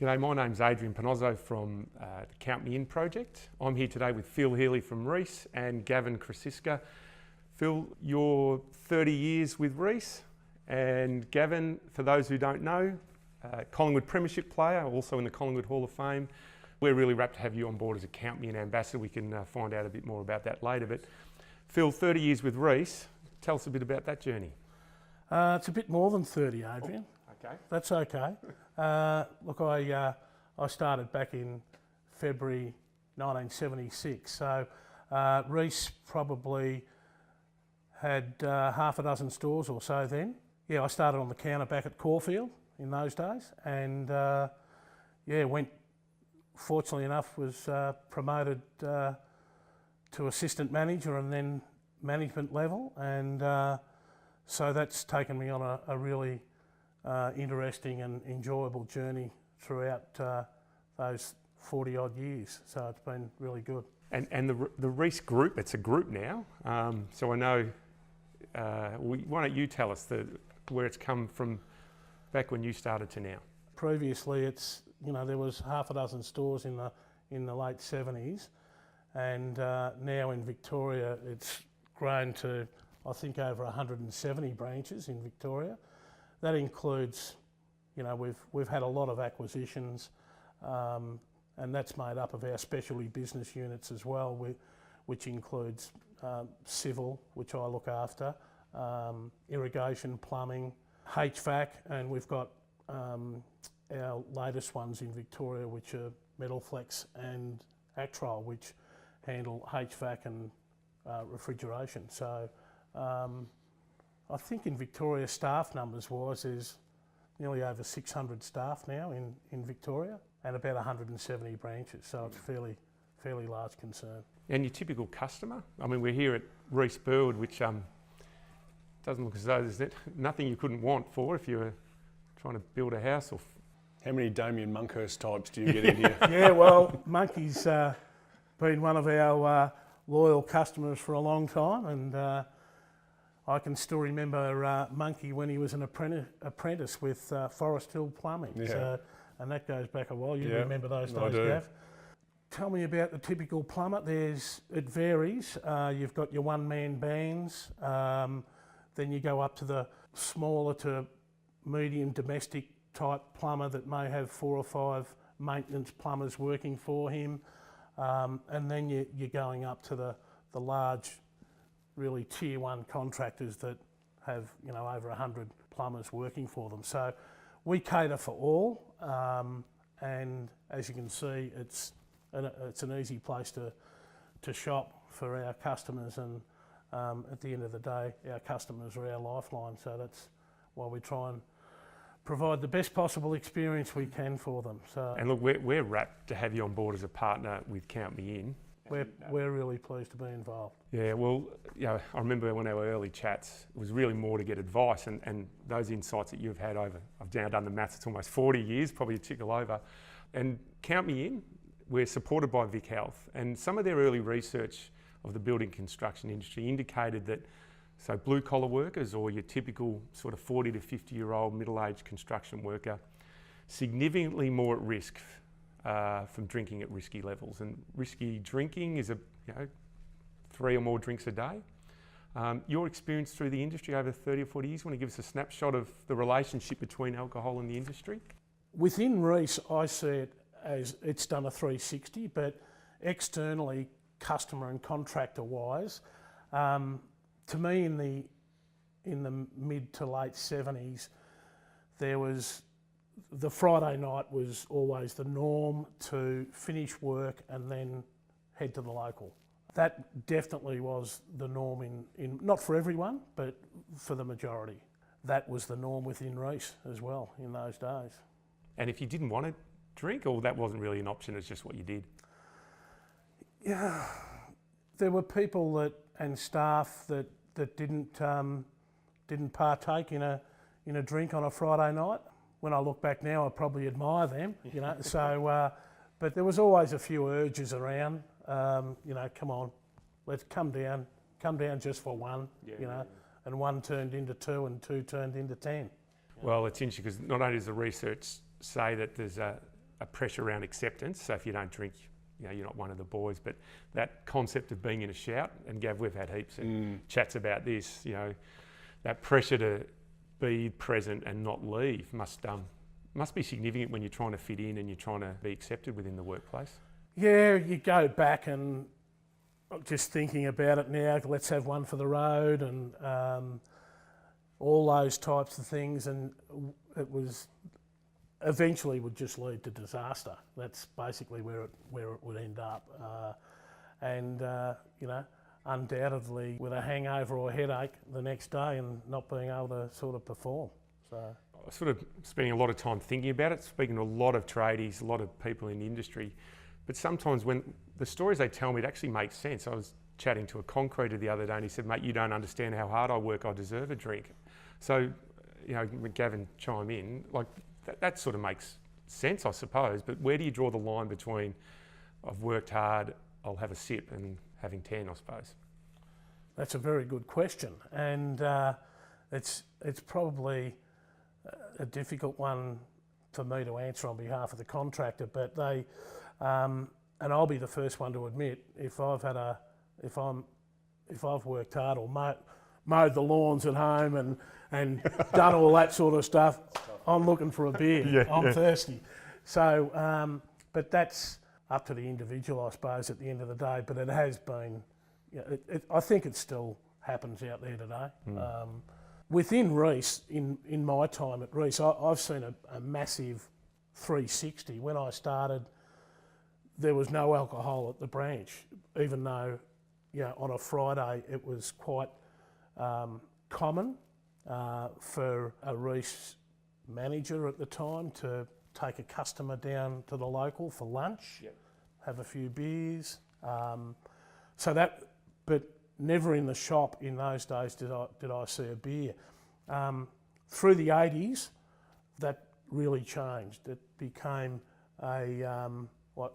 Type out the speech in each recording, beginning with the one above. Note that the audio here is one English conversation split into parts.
G'day, my name's Adrian Panozzo from the Count Me In project. I'm here today with Phil Healy from Reece and Gavin Crosisca. Phil, you're 30 years with Reece, and Gavin, for those who don't know, Collingwood Premiership player, also in the Collingwood Hall of Fame. We're really rapt to have you on board as a Count Me In ambassador. We can find out a bit more about that later. But Phil, 30 years with Reece, tell us a bit about that journey. It's a bit more than 30, Adrian. Oh, okay. That's okay. Look, I started back in February 1976, so Reece probably had half a dozen stores or so then. Yeah, I started on the counter back at Caulfield in those days, and fortunately enough, was promoted to assistant manager and then management level, and so that's taken me on a really interesting and enjoyable journey throughout those 40 odd years. So it's been really good. And the Reece Group, it's a group now. So I know, why don't you tell us where it's come from back when you started to now? Previously, there was half a dozen stores in the late 70s, and now in Victoria it's grown to, I think, over 170 branches in Victoria. That includes, we've had a lot of acquisitions, and that's made up of our specialty business units as well, which includes civil, which I look after, irrigation, plumbing, HVAC, and we've got our latest ones in Victoria, which are Metalflex and Actrol, which handle HVAC and refrigeration. So I think in Victoria, staff numbers wise, there's nearly over 600 staff now in Victoria and about 170 branches, so it's a fairly large concern. And your typical customer? I mean, we're here at Reece Burwood, which doesn't look as though there's nothing you couldn't want for if you were trying to build a house. How many Damien Monkhurst types do you get in here? Yeah, well, Monkey's been one of our loyal customers for a long time, and I can still remember Monkey when he was an apprentice with Forest Hill Plumbing. Yeah. So, and that goes back a while. You Yeah, remember those I days, do. Gav? Tell me about the typical plumber. It varies. You've got your one-man bands. Then you go up to the smaller to medium domestic type plumber that may have 4 or 5 maintenance plumbers working for him. And then you're going up to the large, really tier 1 contractors that have over 100 plumbers working for them. So we cater for all, and as you can see, it's an easy place to shop for our customers, and at the end of the day, our customers are our lifeline. So that's why we try and provide the best possible experience we can for them. So, And look, we're rapt to have you on board as a partner with Count Me In. we're really pleased to be involved. Yeah, well, I remember when our early chats, it was really more to get advice, and those insights that you've had over, I've now done the maths, it's almost 40 years, probably a tickle over. And Count Me In, we're supported by Vic Health, and some of their early research of the building construction industry indicated that blue collar workers, or your typical sort of 40 to 50 year old middle-aged construction worker, significantly more at risk from drinking at risky levels. And risky drinking is 3 or more drinks a day. Your experience through the industry over 30 or 40 years, want to give us a snapshot of the relationship between alcohol and the industry? Within Reece, I see it as it's done a 360, but externally, customer and contractor wise, to me in the mid to late 70s, there was the Friday night was always the norm to finish work and then head to the local. That definitely was the norm in not for everyone, but for the majority. That was the norm within Reece as well in those days. And if you didn't want to drink, or that wasn't really an option, it's just what you did? Yeah, there were people and staff that didn't partake in a drink on a Friday night. When I look back now, I probably admire them, So, but there was always a few urges around. Come on, let's come down just for one, and one turned into 2 and 2 turned into 10. Well, it's interesting because not only does the research say that there's a pressure around acceptance. So if you don't drink, you're not one of the boys. But that concept of being in a shout, and Gav, we've had heaps of chats about this. That pressure to be present and not leave must be significant when you're trying to fit in and you're trying to be accepted within the workplace. Yeah, you go back and I'm just thinking about it now. Let's have one for the road and all those types of things, and it was eventually would just lead to disaster. That's basically where it would end up, undoubtedly with a hangover or headache the next day and not being able to sort of perform. So I was sort of spending a lot of time thinking about it, speaking to a lot of tradies, a lot of people in the industry. But sometimes when the stories they tell me, it actually makes sense. I was chatting to a concreter the other day and he said, mate, you don't understand how hard I work, I deserve a drink. So, when Gavin chime in, like that sort of makes sense, I suppose. But where do you draw the line between I've worked hard, I'll have a sip, and having 10, I suppose? That's a very good question. And it's probably a difficult one for me to answer on behalf of the contractor, but they, and I'll be the first one to admit, if I've worked hard or mowed the lawns at home and done all that sort of stuff, I'm looking for a beer. I'm thirsty. So, but that's up to the individual, I suppose, at the end of the day. But it has been, I think it still happens out there today. Within Reece, in my time at Reece, I've seen a massive 360. When I started, there was no alcohol at the branch, even though, on a Friday it was quite common for a Reece manager at the time to take a customer down to the local for lunch, have a few beers. But never in the shop in those days did I see a beer. Through the 80s, that really changed. It became what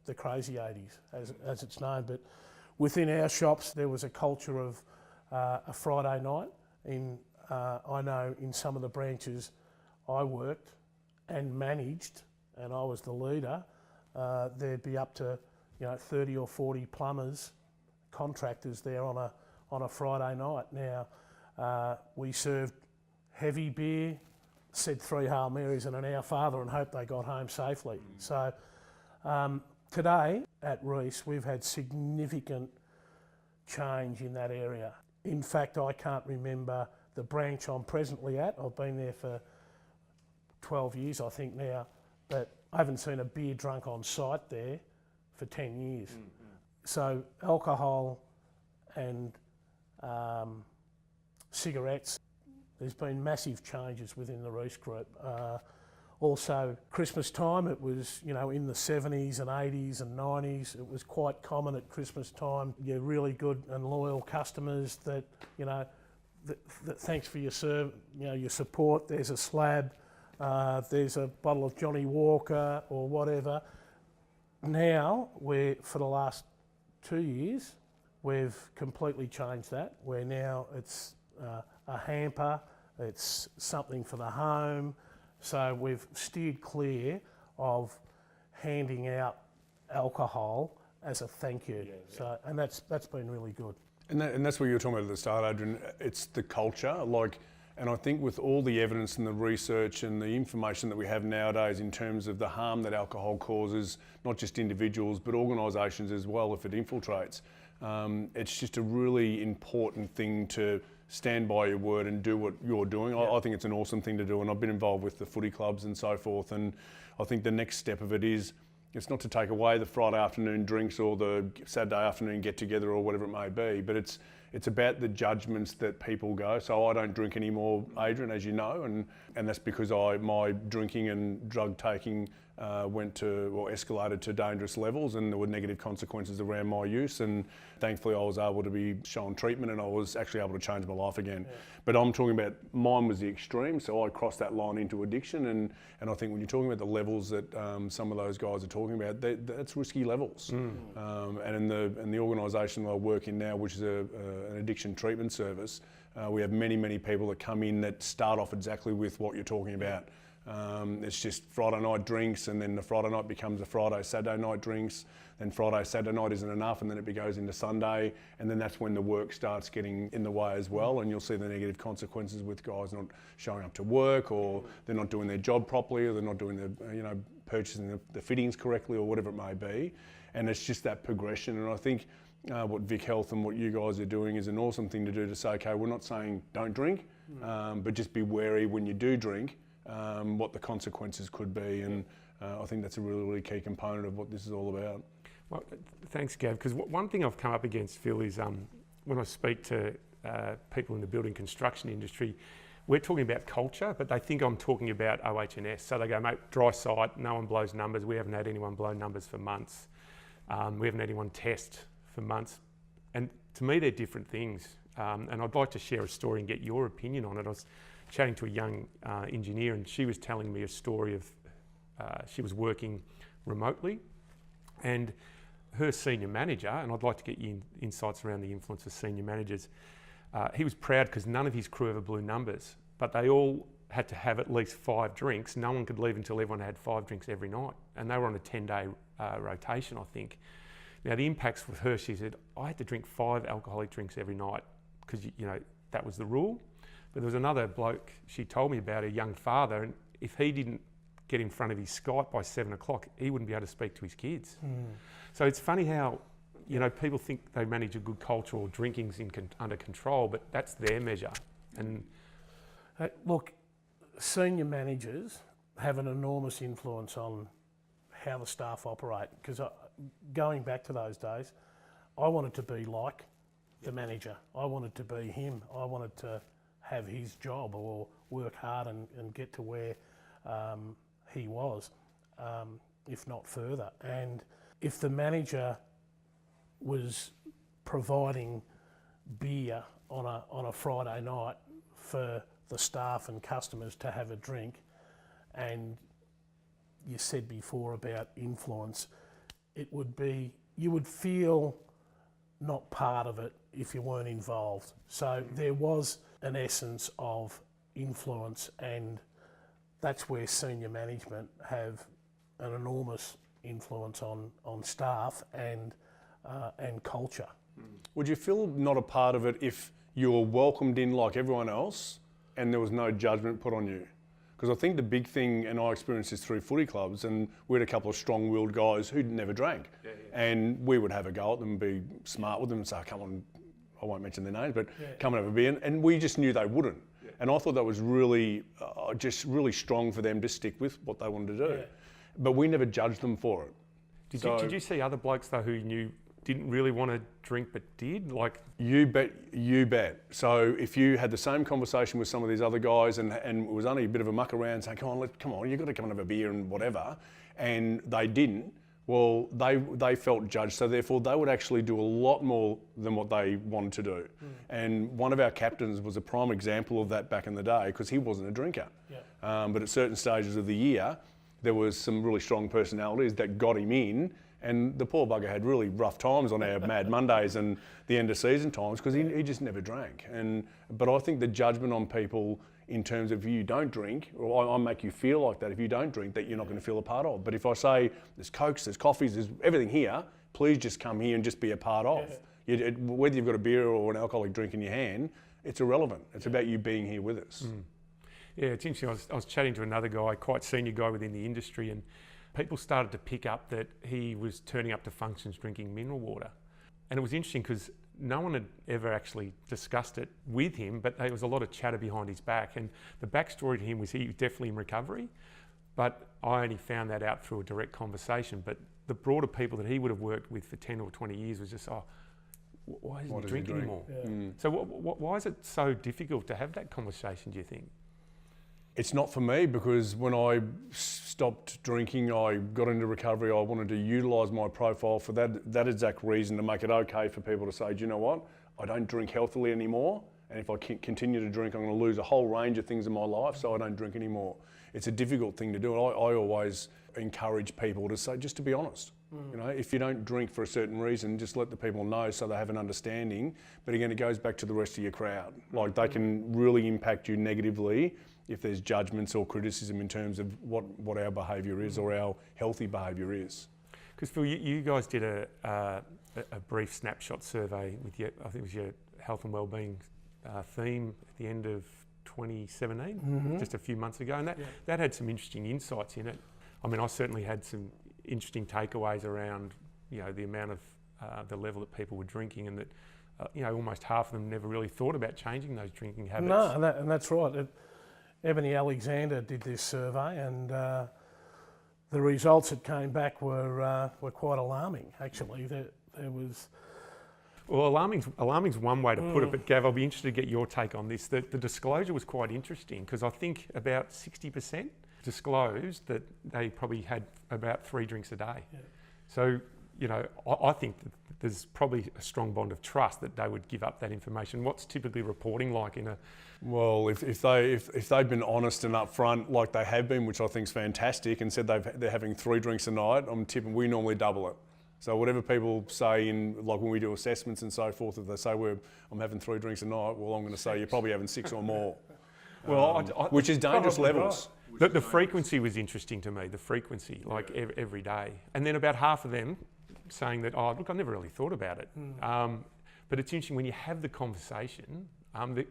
the crazy 80s, as it's known. But within our shops, there was a culture of a Friday night. I know in some of the branches I worked and managed, and I was the leader, there'd be up to 30 or 40 plumbers, contractors there on a Friday night. Now we served heavy beer, said 3 Hail Marys and an Our Father and hoped they got home safely. So today at Reece we've had significant change in that area. In fact, I can't remember the branch I'm presently at. I've been there for 12 years, I think now, but I haven't seen a beer drunk on site there for 10 years. So alcohol and cigarettes, there's been massive changes within the Reece Group. Also, Christmas time, it was, in the 70s and 80s and 90s, it was quite common at Christmas time. You're really good and loyal customers that, that thanks for your your support. There's a slab, there's a bottle of Johnny Walker or whatever. Now, for the last 2 years, we've completely changed that. Where now it's a hamper, it's something for the home. So we've steered clear of handing out alcohol as a thank you. So, and that's been really good. And that's what you were talking about at the start, Adrian. It's the culture, and I think with all the evidence and the research and the information that we have nowadays in terms of the harm that alcohol causes, not just individuals but organisations as well if it infiltrates, it's just a really important thing to stand by your word and do what you're doing. I think it's an awesome thing to do, and I've been involved with the footy clubs and so forth, and I think the next step of it is, it's not to take away the Friday afternoon drinks or the Saturday afternoon get together or whatever it may be, but it's about the judgments that people go. So I don't drink anymore, Adrian, as you know, and that's because my drinking and drug taking escalated to dangerous levels, and there were negative consequences around my use, and thankfully I was able to be shown treatment and I was actually able to change my life again. But I'm talking about, mine was the extreme, so I crossed that line into addiction, and I think when you're talking about the levels that some of those guys are talking about, that's risky levels. And in the organisation that I work in now, which is an addiction treatment service, we have many people that come in that start off exactly with what you're talking about. It's just Friday night drinks, and then the Friday night becomes a Friday, Saturday night drinks, then Friday, Saturday night isn't enough, and then it goes into Sunday, and then that's when the work starts getting in the way as well, and you'll see the negative consequences with guys not showing up to work, or they're not doing their job properly, or they're not doing the, purchasing the fittings correctly, or whatever it may be. And it's just that progression, and I think what Vic Health and what you guys are doing is an awesome thing to do, to say, okay, we're not saying don't drink, but just be wary when you do drink, what the consequences could be, and I think that's a really, really key component of what this is all about. Well, thanks, Gav, because one thing I've come up against, Phil, is when I speak to people in the building construction industry, we're talking about culture, but they think I'm talking about OH&S. So they go, mate, dry site, no one blows numbers. We haven't had anyone blow numbers for months. We haven't had anyone test for months. And to me, they're different things. And I'd like to share a story and get your opinion on it. I was chatting to a young engineer, and she was telling me a story of she was working remotely, and her senior manager, and I'd like to get you insights around the influence of senior managers. He was proud because none of his crew ever blew numbers, but they all had to have at least 5 drinks. No one could leave until everyone had 5 drinks every night, and they were on a 10-day rotation, I think. Now the impacts with her, she said, I had to drink 5 alcoholic drinks every night because that was the rule. But there was another bloke she told me about, a young father, and if he didn't get in front of his Skype by 7 o'clock, he wouldn't be able to speak to his kids. So it's funny how people think they manage a good culture or drinking's under control, but that's their measure. And look, senior managers have an enormous influence on how the staff operate, because going back to those days, I wanted to be like the manager. I wanted to be him. I wanted to have his job or work hard and get to where he was, if not further. And if the manager was providing beer on a Friday night for the staff and customers to have a drink, and you said before about influence, you would feel not part of it if you weren't involved. So there was an essence of influence, and that's where senior management have an enormous influence on staff and culture. Would you feel not a part of it if you were welcomed in like everyone else and there was no judgment put on you? Because I think the big thing, and I experienced this through footy clubs, and we had a couple of strong-willed guys who never drank. And we would have a go at them and be smart with them and say, come on, I won't mention their names, but come and have a beer. And we just knew they wouldn't. And I thought that was really, just really strong for them to stick with what they wanted to do. But we never judged them for it. Did you see other blokes though who you knew didn't really want to drink but did? Like you bet. So if you had the same conversation with some of these other guys and it was only a bit of a muck around saying, come on, you've got to come and have a beer and whatever, and they didn't, well, they felt judged, so therefore they would actually do a lot more than what they wanted to do. And one of our captains was a prime example of that back in the day, because he wasn't a drinker. But at certain stages of the year, there was some really strong personalities that got him in, and the poor bugger had really rough times on our Mad Mondays and the end of season times, because he just never drank. But I think the judgment on people in terms of if you don't drink, or I make you feel like that if you don't drink, that you're not going to feel a part of. But if I say there's Cokes, there's coffees, there's everything here, please just come here and just be a part of. Whether you've got a beer or an alcoholic drink in your hand, it's irrelevant. It's about you being here with us. Yeah, it's interesting. I was chatting to another guy, quite senior guy within the industry, and people started to pick up that he was turning up to functions drinking mineral water. And it was interesting because no one had ever actually discussed it with him, but there was a lot of chatter behind his back. And the backstory to him was he was definitely in recovery, but I only found that out through a direct conversation. But the broader people that he would have worked with for 10 or 20 years was just, why doesn't he drink anymore? So why is it so difficult to have that conversation, do you think? It's not for me, because when I stopped drinking, I got into recovery. I wanted to utilise my profile for that exact reason, to make it okay for people to say, do you know what? I don't drink healthily anymore, and if I continue to drink, I'm going to lose a whole range of things in my life, so I don't drink anymore. It's a difficult thing to do. I always encourage people to say, just to be honest. You know, if you don't drink for a certain reason, just let the people know so they have an understanding. But again, it goes back to the rest of your crowd. Like, they can really impact you negatively if there's judgments or criticism in terms of what our behaviour is or our healthy behaviour is. Because Phil, you guys did a brief snapshot survey with your, I think it was your health and wellbeing theme at the end of 2017, just a few months ago, and that had some interesting insights in it. I mean, I certainly had some interesting takeaways around, you know, the amount of the level that people were drinking, and that you know, almost half of them never really thought about changing those drinking habits. No, and that's right. Ebony Alexander did this survey, and the results that came back were quite alarming. Actually, there was. Well, alarming's one way to put it, but Gav, I'll be interested to get your take on this. The disclosure was quite interesting, because I think about 60% disclosed that they probably had about 3 drinks a day. Yeah. So, you know, I think that there's probably a strong bond of trust that they would give up that information. What's typically reporting like in a... Well, if they've been honest and upfront like they have been, which I think is fantastic, and said they're having 3 drinks a night, I'm tipping we normally double it. So whatever people say in, like when we do assessments and so forth, if they say I'm having 3 drinks a night, well, I'm going to say you're probably having 6 or more. Well, which is dangerous levels. Right. The frequency was interesting to me, the frequency, like every day. And then about half of them saying that, oh, look, I never really thought about it. But it's interesting, when you have the conversation,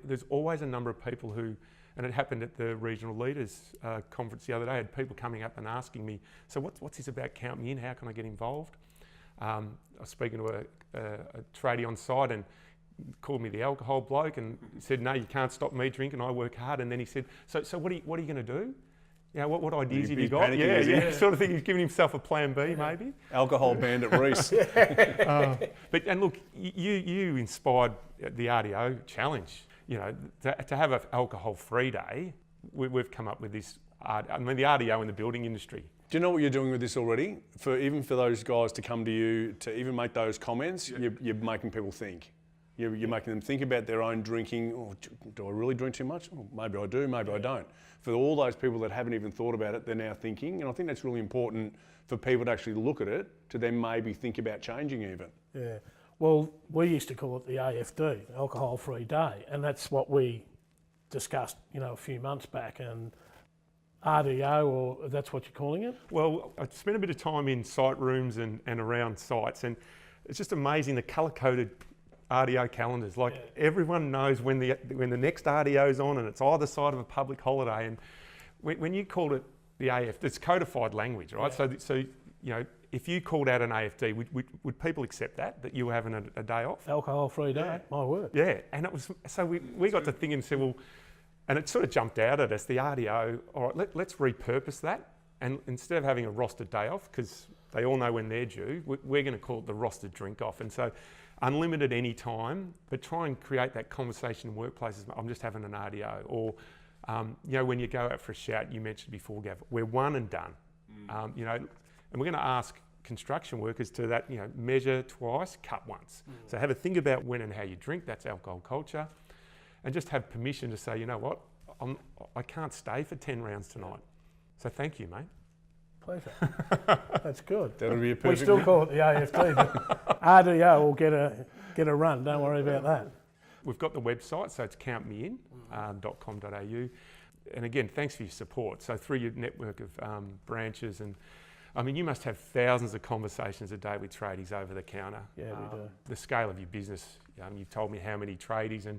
there's always a number of people who, and it happened at the Regional Leaders Conference the other day, I had people coming up and asking me, so what's this about Count Me In? How can I get involved? I was speaking to a tradie on site and called me the alcohol bloke and said, no, you can't stop me drinking, I work hard. And then he said, so what are you going to do? You know, what ideas have you got? Yeah, sort of thing. He's giving himself a plan B, maybe. Alcohol banned at Reece. And look, you inspired the RDO challenge. You know, to have an alcohol-free day, we've come up with this. I mean, the RDO in the building industry. Do you know what you're doing with this already? Even for those guys to come to you to even make those comments, you're making people think. You're making them think about their own drinking. Oh, do I really drink too much? Oh, maybe I do, maybe I don't. For all those people that haven't even thought about it, they're now thinking. And I think that's really important for people to actually look at it, to then maybe think about changing even. Yeah. Well, we used to call it the AFD, Alcohol-Free Day. And that's what we discussed, you know, a few months back. And RDO, or that's what you're calling it? Well, I spent a bit of time in site rooms and around sites, and it's just amazing the colour-coded RDO calendars. Like everyone knows when the next RDO is on, and it's either side of a public holiday. And when you called it the AFD, it's codified language, right? Yeah. So you know, if you called out an AFD, would people accept that you were having a day off? Alcohol-free day, my word. Yeah, and it was so we got to thinking and said, well, and it sort of jumped out at us, the RDO. All right, let's repurpose that, and instead of having a rostered day off, because they all know when they're due, we're going to call it the rostered drink off. And so, unlimited any time, but try and create that conversation in workplaces. I'm just having an RDO, or you know, when you go out for a shout, you mentioned before, Gav, we're one and done. You know, and we're going to ask construction workers to that, you know, measure twice, cut once. So have a think about when and how you drink. That's alcohol culture, and just have permission to say, you know what, I can't stay for 10 rounds tonight. So thank you, mate. Pleasure. That's good. That'll be a perfect. We still call it the AFD, but RDO will get a run. Don't worry about that. We've got the website, so it's countmein.com.au. And again, thanks for your support. So through your network of branches, and I mean, you must have thousands of conversations a day with tradies over the counter. Yeah, we do. The scale of your business, you've told me how many tradies, and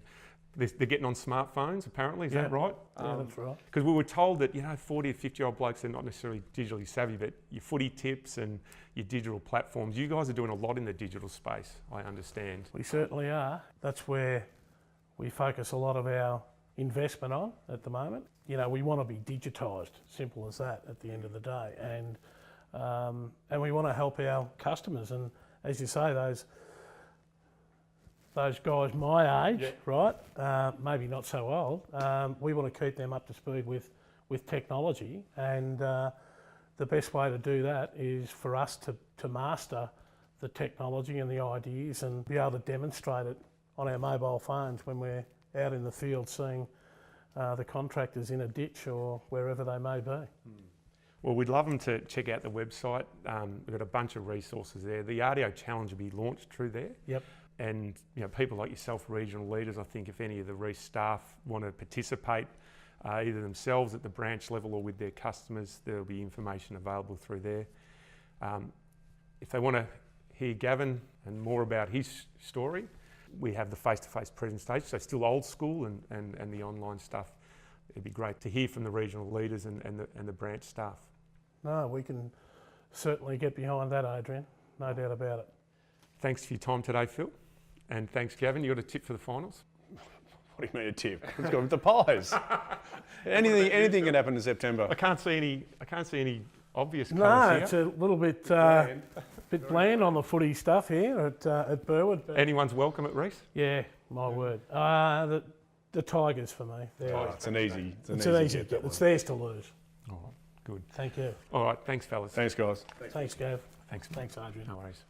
they're getting on smartphones, apparently, is that right? Yeah, that's right. Because we were told that, 40 or 50-year-old blokes are not necessarily digitally savvy, but your footy tips and your digital platforms, you guys are doing a lot in the digital space, I understand. We certainly are. That's where we focus a lot of our investment on at the moment. You know, we want to be digitised, simple as that, at the end of the day. And we want to help our customers. And as you say, those guys my age, right, maybe not so old, we want to keep them up to speed with technology, and the best way to do that is for us to master the technology and the ideas and be able to demonstrate it on our mobile phones when we're out in the field seeing the contractors in a ditch or wherever they may be. Well, we'd love them to check out the website. We've got a bunch of resources there. The RDO Challenge will be launched through there. Yep. And people like yourself, regional leaders, I think if any of the Reece staff want to participate, either themselves at the branch level or with their customers. There'll be information available through there. If they want to hear Gavin and more about his story, we have the face-to-face presentation, so still old school and the online stuff. It'd be great to hear from the regional leaders and the branch staff. No, we can certainly get behind that, Adrian. No doubt about it. Thanks for your time today, Phil. And thanks, Gavin. You got a tip for the finals? What do you mean a tip? Let's go with the pies. anything can happen in September. I can't see any obvious colours No, here. it's a little bit bland on the footy stuff here at Burwood. But Anyone's welcome at Reece? yeah, my word. The Tigers for me. It's an easy. It's an easy get. It's theirs to lose. All right, good. Thank you. All right, thanks, fellas. Thanks, guys. Thanks, Gav. Thanks, Thanks, Adrian. No worries.